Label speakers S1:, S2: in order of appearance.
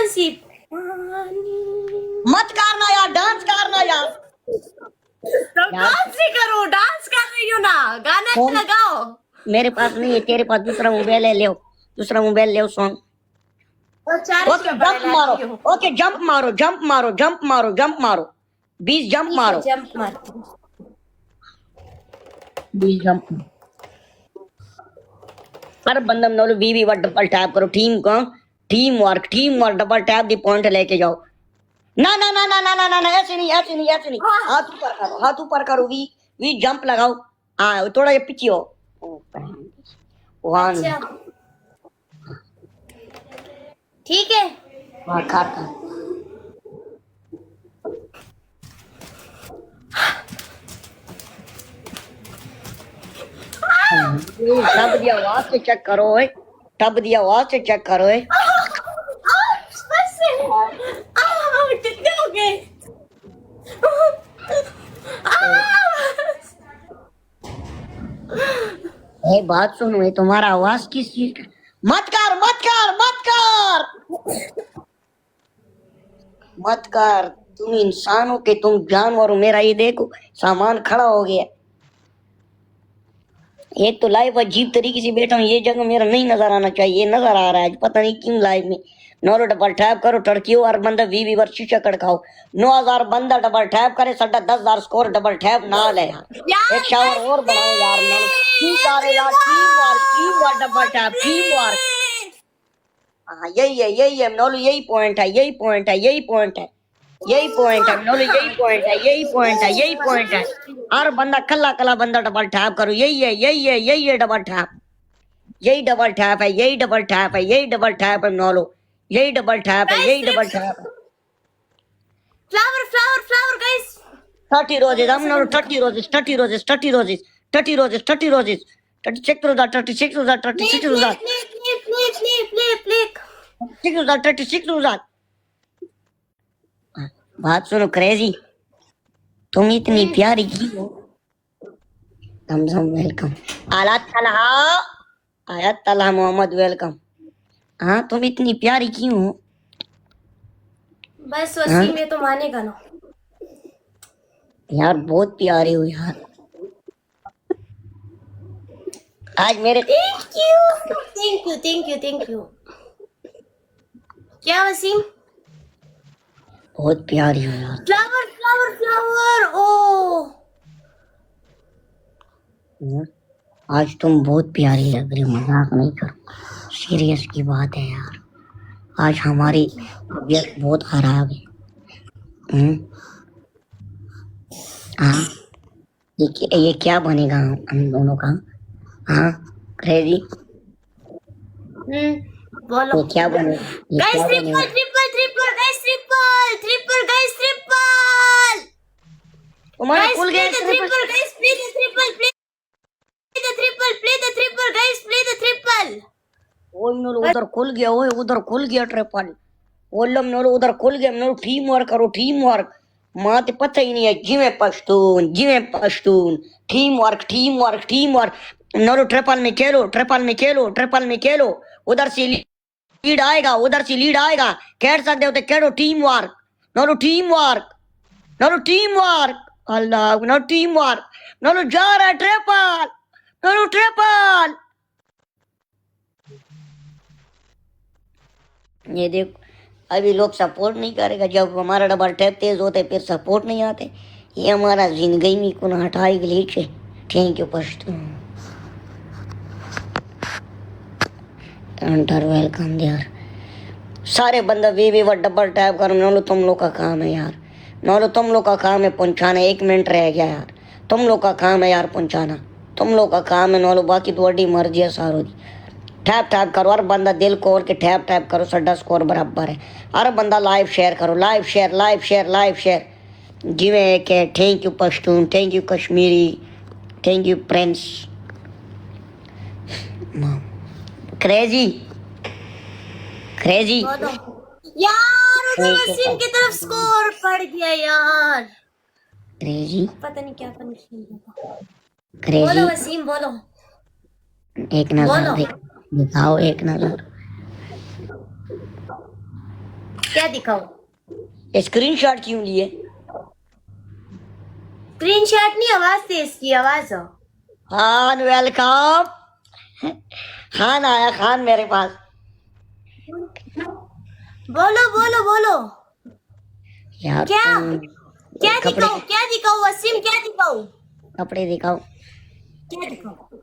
S1: वसीम
S2: मत करना यार, डांस करना यार।
S1: तो डांस ही करो, डांस कर रही हो ना, गाना लगाओ।
S2: मेरे पास नहीं है, तेरे पास दूसरा मोबाइल है, ले दूसरा मोबाइल ले सॉन्ग। ओके जंप मारो, ओके जंप मारो, जंप मारो, जंप मारो, जंप मारो, 20 जंप मारो,
S1: जंप मारती हूँ।
S2: 20 जंप। हर बंदम नोलो वी वर्ड डबल टैप करो, टीम वर्क डबल टैप दी पॉइंट लेके जाओ। ना ना ना ना ना ना ना ना, ऐसे नहीं, ऐसे नहीं, ऐसे नहीं, हाथ ऊपर करो, हाथ ऊपर करो, वी जंप लगाओ। हाँ थोड़ा ये पीछे हो। वन।
S1: अच्छा ठीक है।
S2: हाँ खाता। टब दी आवाज से चेक करो, टब दी आवाज से चेक करो।
S1: कितने हो गए?
S2: ए बात सुनो, ये तुम्हारा आवाज किस चीज का? मत कर मत कर मत कर मत कर। तुम इंसान हो कि तुम जानवर हो? मेरा ये देखो सामान खड़ा हो गया। एक तो लाइव अजीब तरीके से बैठा हूँ, ये जगह मेरा नहीं नजर आना चाहिए, नजर आ रहा है, पता नहीं क्यों लाइव में। नौ डबल टैप करो, टर्कियो और बंदा वी वर्ष शीशा कड़काओ। 9000 बंदा डबल टैप करे, साढ़ा 10,000 स्कोर डबल टैप ना ले यार। एक शावर और बनाओ यार, ठीक आ रहे यार। Team work double tap, team work. हाँ यही है नोलू, यही पॉइंट है, यही पॉइंट है, यही पॉइंट है, यही पॉइंट है नोलू, यही पॉइंट है, यही पॉइंट है, यही पॉइंट है। हर बंदा कल्ला कल्ला बंदा डबल टैप करो, यही है, यही है, यही है डबल टैप, यही डबल टैप है, यही डबल टैप है, यही डबल टैप है नोलू, यही डबल टैप है, यही डबल टैप है।
S1: Flower guys.
S2: 30 roses, I'm not 30 roses, 30 roses, 30 roses, 30 roses, 30 roses, 36 roses, 36 roses, 36 roses, 36 roses, 36 roses। बात सुनो क्रेजी, तुम इतनी प्यारी की हो। वेलकम। आयत तलहा मोहम्मद वेलकम। हाँ तुम इतनी प्यारी क्यों हो?
S1: बस वसीम ये तो मानेगा ना
S2: यार, बहुत प्यारे हो यार। आज मेरे
S1: थैंक यू। क्या वसीम?
S2: बहुत प्यारी हो यार।
S1: फ्लावर ओ
S2: आज तुम बहुत प्यारी लग रही हो, मजाक नहीं करो, सीरियस की बात है यार। आज हमारी तबीयत बहुत खराब है। हाँ ये क्या बनेगा हम दोनों का? हाँ क्रेजी,
S1: बोलो।
S2: ये क्या बनेगा? ये
S1: गाइस
S2: क्या बनेगा?
S1: ट्रिपल गाइस ट्रिपल
S2: तुम्हारे खुल गए
S1: triple guys play the triple.
S2: उधर खुल गया, ओए उधर खुल गया ट्रिपल। ओलम नोलो उधर खुल गया, नोलो टीम वर्क करो, टीम वर्क। माते पता ही नहीं है, जिमे पश्तून, टीम वर्क। नोलो ट्रिपल में खेलो। उधर से लीड आएगा, कह सकते हो तो खेलो टीम वर्क, नोलो टीम वर्क। अल्लाह नोलो टीम वर्क, नोलो जा रहा है ट्रिपल। ये देखो, अभी लोग सपोर्ट नहीं करेगा, जब हमारा डबल टैप तेज होते फिर सपोर्ट नहीं आते। ये हमारा जिंदगी में कौन हटाई ग्लिच है। Thank you Pashto under welcome यार। सारे बंदा वे डबल टैप करो, नोलो तुम लोग का काम है यार, नोलो तुम लोग का काम है पहुंचाना। 1 मिनट रह गया यार, तुम लोग का काम है यार पहुंचाना, तुम लोग का काम है नोलो, बाकी तो वड्डी मर्जी है सारों की। टैप करो, हर बंदा दिल खोल के टैप करो, साडा स्कोर बराबर है। हर बंदा लाइव शेयर करो, लाइव शेयर। जिमें के thank you Pashtun, thank you Kashmiri, thank you Prince crazy
S1: यार उधर वसीम की तरफ स्कोर पड़ गया यार।
S2: क्रेजी
S1: पता नहीं क्या पनिशमेंट था।
S2: क्रेजी।
S1: बोलो वसीम बोलो।
S2: एक नजर दिखाओ, एक नजर।
S1: क्या दिखाऊं?
S2: स्क्रीनशॉट क्यों लिए?
S1: स्क्रीनशॉट नहीं, आवाज थी इसकी, आवाज हो।
S2: खान वेलकम। खान आया, खान मेरे पास।
S1: बोलो बोलो बोलो।
S2: यार
S1: क्या क्या
S2: कपड़े
S1: दिखाऊं? क्या दिखाऊं वसीम? क्या दिखाऊं?
S2: कपड़े दिखाओ।
S1: क्या दिखाऊं?